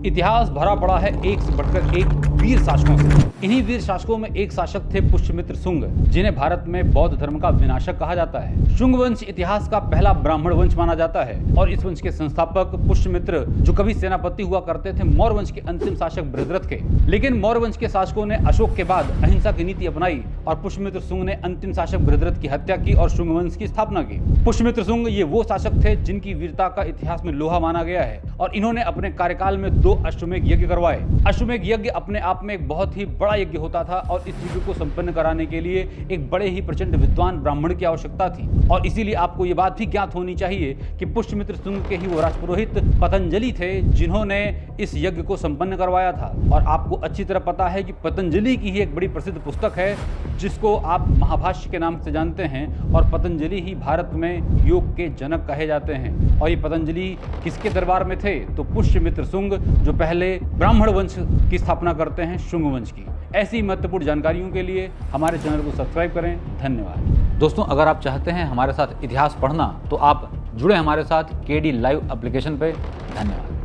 इतिहास भरा पड़ा है एक से बढ़कर एक वीर शासकों से। इन्हीं वीर शासकों में एक शासक थे पुष्यमित्र शुंग, जिन्हें भारत में बौद्ध धर्म का विनाशक कहा जाता है। शुंग वंश इतिहास का पहला ब्राह्मण वंश माना जाता है और इस वंश के संस्थापक पुष्यमित्र, जो कभी सेनापति हुआ करते थे मौर्य वंश के अंतिम शासक बृहद्रथ के। लेकिन मौर्य वंश के शासकों ने अशोक के बाद अहिंसा की नीति अपनाई और पुष्यमित्र शुंग ने अंतिम शासक बृहद्रथ की हत्या की और शुंग वंश की स्थापना की। पुष्यमित्र शुंग ये वो शासक थे जिनकी वीरता का इतिहास में लोहा माना गया है और इन्होंने अपने कार्यकाल में 2 अश्वमेध यज्ञ करवाए। अश्वमेध यज्ञ अपने आप में एक बहुत ही बड़ा यज्ञ होता था और इस यज्ञ को संपन्न कराने के लिए एक बड़े ही प्रचंड विद्वान ब्राह्मण की आवश्यकता थी। और इसीलिए आपको ये बात भी ज्ञात होनी चाहिए कि पुष्यमित्र शुंग के ही वो राजपुरोहित पतंजलि थे जिन्होंने इस यज्ञ को संपन्न करवाया था। और आपको अच्छी तरह पता है कि पतंजलि की ही एक बड़ी प्रसिद्ध पुस्तक है जिसको आप महाभाष्य के नाम से जानते हैं और पतंजलि ही भारत में योग के जनक कहे जाते हैं। और ये पतंजलि किसके दरबार में थे? तो पुष्यमित्र शुंग, जो पहले ब्राह्मण वंश की स्थापना करते हैं, शुंग वंश की। ऐसी महत्वपूर्ण जानकारियों के लिए हमारे चैनल को सब्सक्राइब करें। धन्यवाद। दोस्तों, अगर आप चाहते हैं हमारे साथ इतिहास पढ़ना तो आप जुड़े हमारे साथ KD लाइव एप्लीकेशन पे। धन्यवाद।